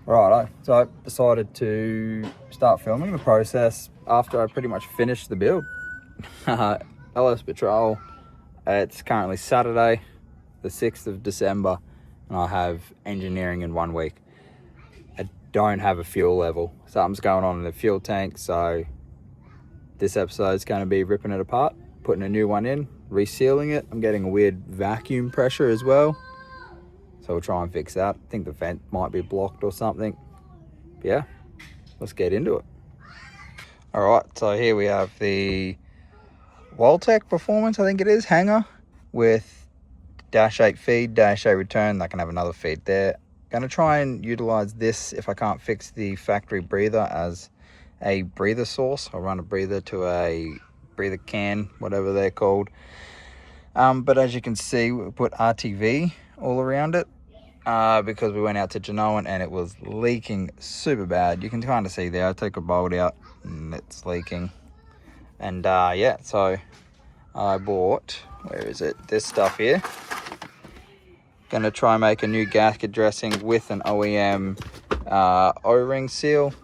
Righto, so I decided to start filming the process after I pretty much finished the build. LS Patrol, it's currently Saturday, the 6th of December, and I have engineering in 1 week. I don't have a fuel level. Something's going on in the fuel tank, so this episode is going to be ripping it apart, putting a new one in, resealing it. I'm getting a weird vacuum pressure as well. So we'll try and fix that. I think the vent might be blocked or something. But yeah, let's get into it. All right, so here we have the Waltec Performance, I think it is, hanger with dash 8 feed, dash 8 return. I can have another feed there. Going to try and utilize this if I can't fix the factory breather as a breather source. I'll run a breather to a breather can, whatever they're called. But as you can see, we put RTV all around it. Because we went out to Genoa and it was leaking super bad. You can kind of see there, I took a bolt out and it's leaking. And yeah, so I bought, where is it? This stuff here. Gonna try and make a new gasket dressing with an OEM O-ring seal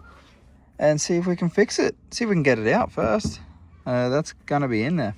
and see if we can fix it. See if we can get it out first. That's gonna be in there.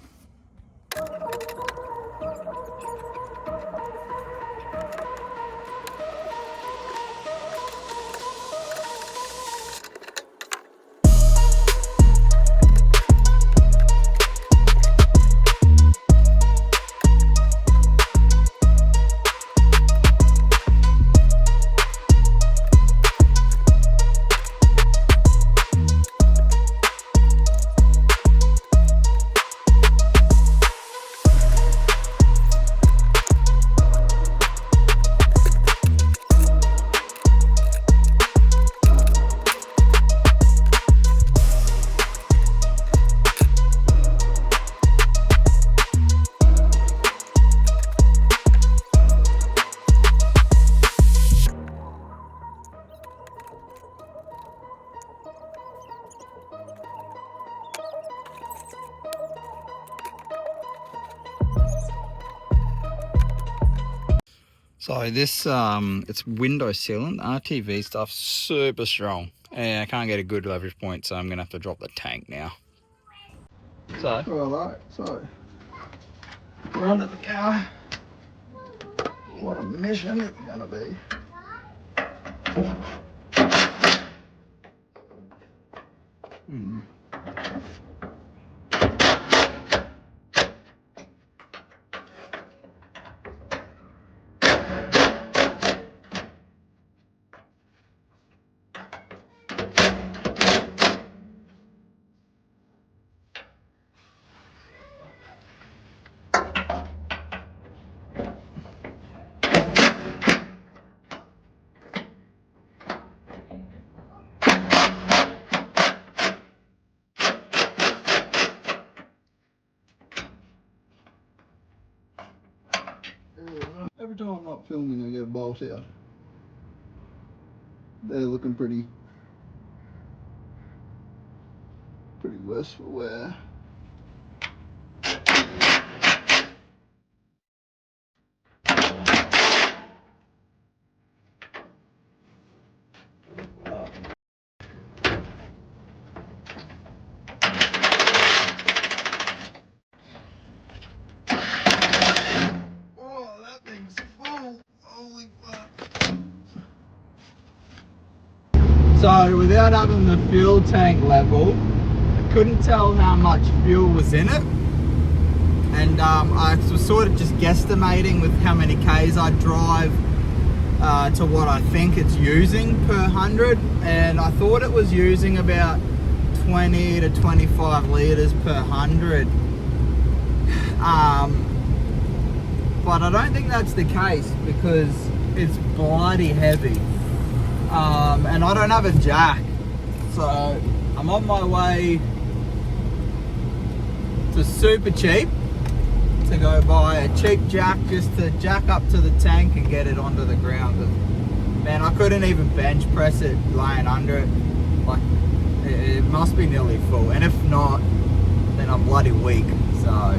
So this, it's window sealant, RTV stuff, super strong. And I can't get a good leverage point, so I'm gonna have to drop the tank now. So, alright, so we're under the car. What a mission it's gonna be. Every time I'm not filming, I get a bolt out. They're looking pretty worse for wear. So without having the fuel tank level, I couldn't tell how much fuel was in it. And I was sort of just guesstimating with how many Ks I drive to what I think it's using per 100. And I thought it was using about 20 to 25 litres per 100. But I don't think that's the case because it's bloody heavy. And I don't have a jack, so I'm on my way to Super Cheap to go buy a cheap jack just to jack up to the tank and get it onto the ground. And man, I couldn't even bench press it laying under it. Like, it must be nearly full, and if not, then I'm bloody weak. So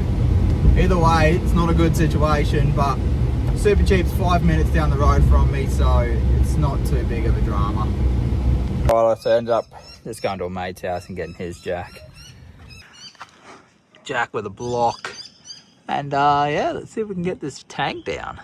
either way, it's not a good situation, but Super Cheap's 5 minutes down the road from me, so it's not too big of a drama. Right, so I ended up just going to a mate's house and getting his jack. Jack with a block. And yeah, let's see if we can get this tank down.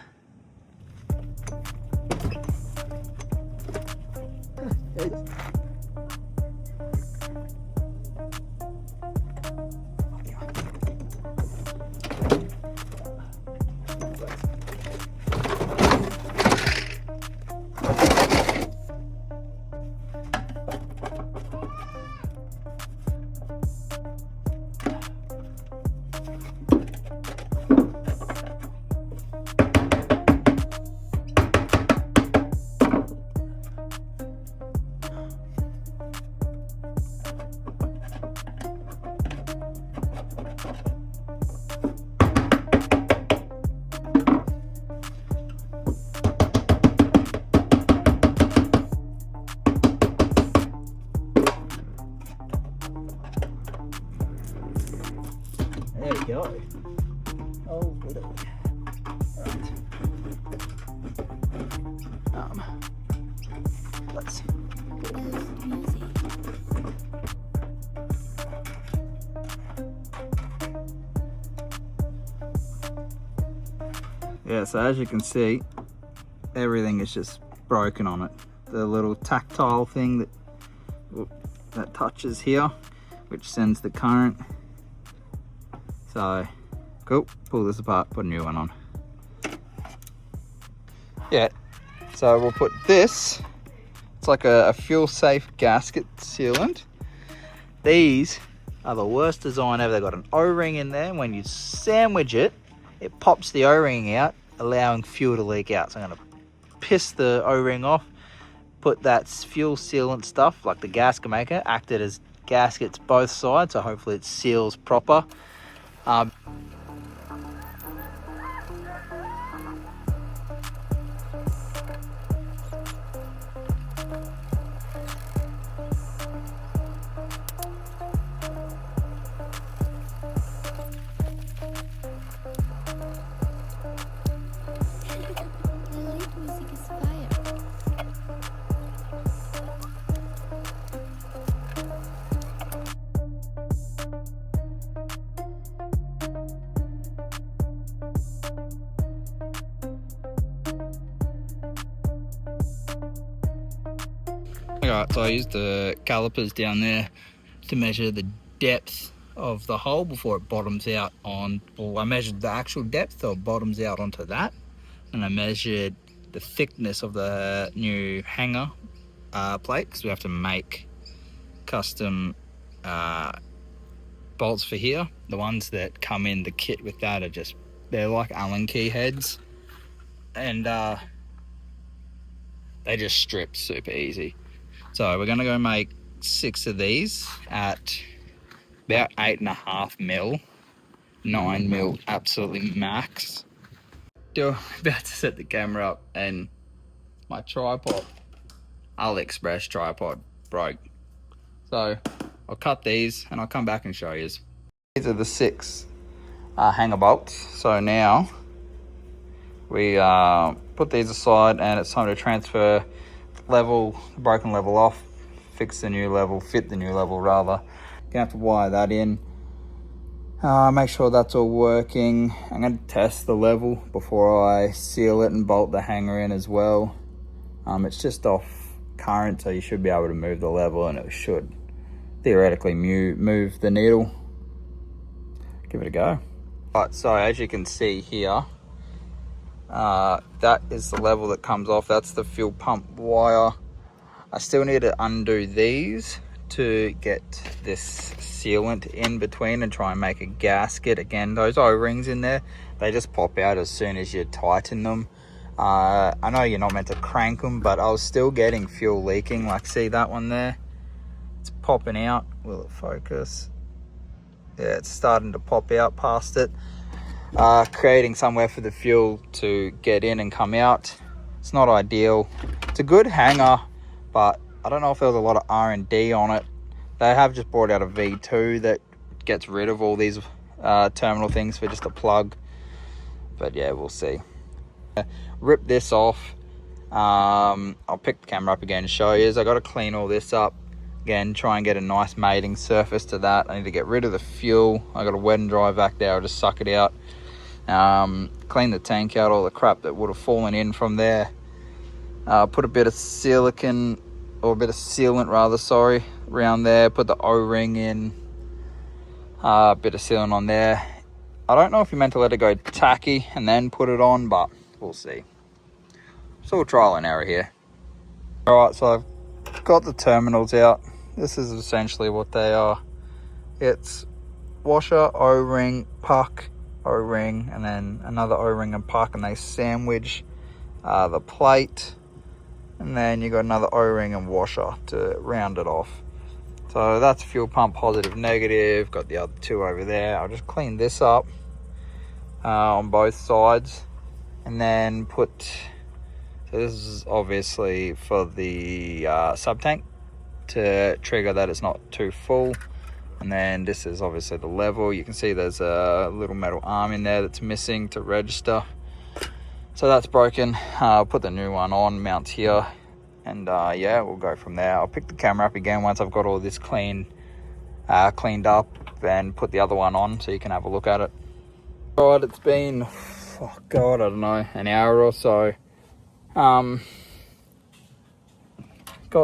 There we go. Oh, good. Right. Let's. Yeah, so as you can see, everything is just broken on it. The little tactile thing that touches here, which sends the current. So, cool, pull this apart, put a new one on. Yeah, so we'll put this, it's like a fuel safe gasket sealant. These are the worst design ever. They've got an O-ring in there. When you sandwich it, it pops the O-ring out, allowing fuel to leak out. So I'm gonna piss the O-ring off, put that fuel sealant stuff, like the gasket maker, acted as gaskets both sides, so hopefully it seals proper. Alright, so I used the calipers down there to measure the depth of the hole before it bottoms out on, well, I measured the actual depth, so it bottoms out onto that, and I measured the thickness of the new hanger plate, because we have to make custom bolts for here. The ones that come in the kit with that are just, they're like Allen key heads, and they just strip super easy. So we're gonna go make 6 of these at about 8.5 mil, 9 mil absolutely max. About to set the camera up and my tripod, AliExpress tripod, broke. So I'll cut these and I'll come back and show you. These are the 6 hanger bolts. So now we put these aside and it's time to transfer the broken level off, fix the new level, fit the new level rather. Gonna have to wire that in, make sure that's all working. I'm gonna test the level before I seal it and bolt the hanger in as well. It's just off current, so you should be able to move the level and it should theoretically move the needle. Give it a go. Right, so as you can see here, that is the level that comes off. That's the fuel pump wire. I still need to undo these to get this sealant in between and try and make a gasket. Again, those O-rings in there, they just pop out as soon as you tighten them. I know you're not meant to crank them, but I was still getting fuel leaking. Like, see that one there? It's popping out. Will it focus? Yeah, it's starting to pop out past it. Creating somewhere for the fuel to get in and come out. It's not ideal. It's a good hanger, but I don't know if there was a lot of R&D on it. They have just brought out a V2 that gets rid of all these terminal things for just a plug. But yeah, we'll see. Rip this off, I'll pick the camera up again and show you. I got to clean all this up again, try and get a nice mating surface to that. I need to get rid of the fuel. I got a wet and dry vac there. I'll just suck it out. Clean the tank out, all the crap that would have fallen in from there. Put a bit of silicone, or a bit of sealant rather, sorry, around there. Put the O-ring in. A bit of sealant on there. I don't know if you're meant to let it go tacky and then put it on, but we'll see. It's all trial and error here. Alright, so I've got the terminals out. This is essentially what they are. It's washer, O-ring, puck, O-ring, and then another O-ring and puck, and they sandwich the plate. And then you got another O-ring and washer to round it off. So that's fuel pump positive, negative. Got the other two over there. I'll just clean this up on both sides, and then put. So this is obviously for the sub tank to trigger that it's not too full. And then this is obviously the level. You can see there's a little metal arm in there that's missing to register. So that's broken. I'll put the new one on, mounts here, and yeah, we'll go from there. I'll pick the camera up again once I've got all this cleaned up, and put the other one on so you can have a look at it. Right, it's been, oh God, I don't know, an hour or so. Got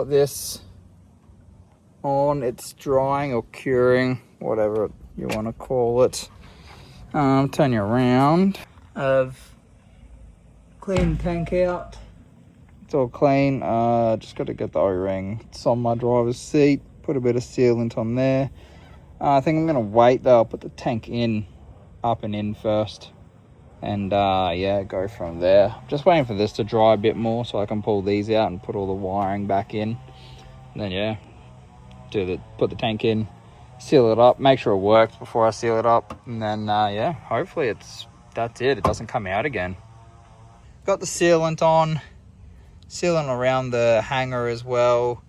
this on, it's drying or curing, whatever you want to call it. Turn you around. I've cleaned the tank out. It's all clean. Just got to get the O-ring. It's on my driver's seat. Put a bit of sealant on there. I think I'm going to wait though. I'll put the tank up and in first. And yeah, go from there. Just waiting for this to dry a bit more so I can pull these out and put all the wiring back in. And then yeah, put the tank in, seal it up, make sure it works before I seal it up. And then yeah, hopefully that's it. It doesn't come out again. Got the sealant on, sealant around the hanger as well.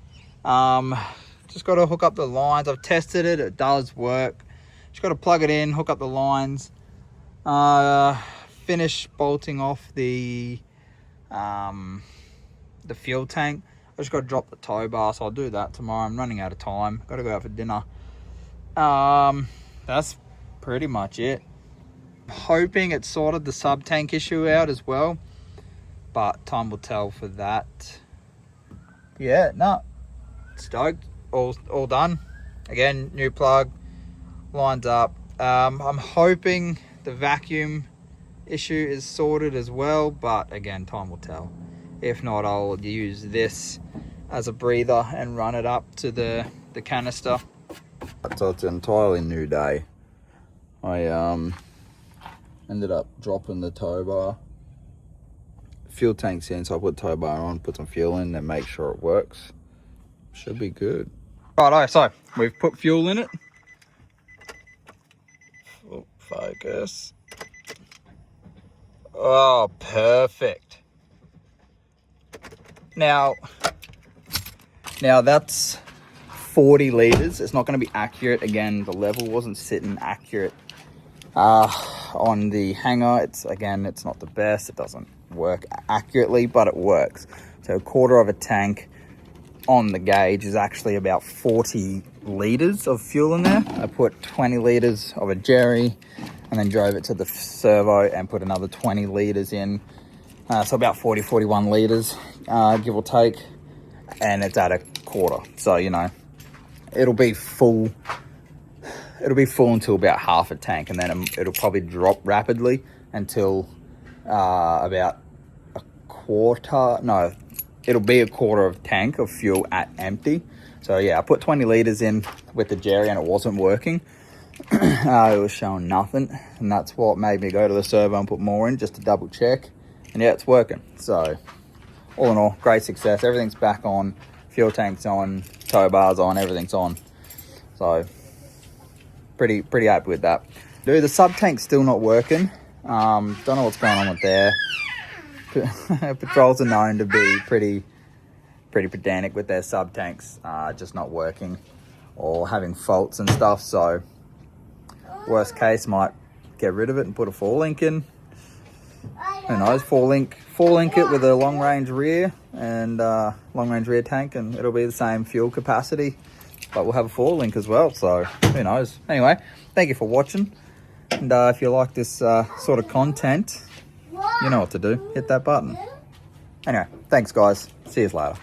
Just got to hook up the lines. I've tested it, it does work. Just got to plug it in, hook up the lines, finish bolting off the fuel tank. I just got to drop the tow bar, so I'll do that tomorrow. I'm running out of time. Got to go out for dinner. That's pretty much it. Hoping it sorted the sub tank issue out as well, but time will tell for that. Yeah, no, stoked. All done. Again, new plug, lines up. I'm hoping the vacuum issue is sorted as well, but again, time will tell. If not, I'll use this as a breather and run it up to the canister. So it's an entirely new day. I ended up dropping the tow bar. Fuel tank's in, so I put the tow bar on, put some fuel in, and make sure it works. Should be good. Righto, so we've put fuel in it. Oh, focus. Oh, perfect. Now that's 40 litres. It's not going to be accurate. Again, the level wasn't sitting accurate on the hanger. It's not the best. It doesn't work accurately, but it works. So a quarter of a tank on the gauge is actually about 40 litres of fuel in there. I put 20 litres of a Jerry and then drove it to the servo and put another 20 litres in. So about 41 litres, give or take. And it's at a quarter. So, you know, it'll be full until about half a tank, and then it'll probably drop rapidly until about a quarter. No, it'll be a quarter of tank of fuel at empty. So yeah, I put 20 litres in with the Jerry and it wasn't working. It was showing nothing, and that's what made me go to the servo and put more in just to double check. And yeah, it's working. So all in all, great success. Everything's back on, fuel tank's on, tow bar's on, everything's on. So pretty happy with that. Dude, the sub tank's still not working. Don't know what's going on with there. Patrols are known to be pretty pedantic with their sub tanks, just not working or having faults and stuff. So worst case, might get rid of it and put a 4-link in. who knows, four link it with a long range rear and long range rear tank, and it'll be the same fuel capacity, but we'll have a 4-link as well, so who knows. Anyway, thank you for watching, and if you like this sort of content, you know what to do. Hit that button. Anyway, thanks guys. See you later.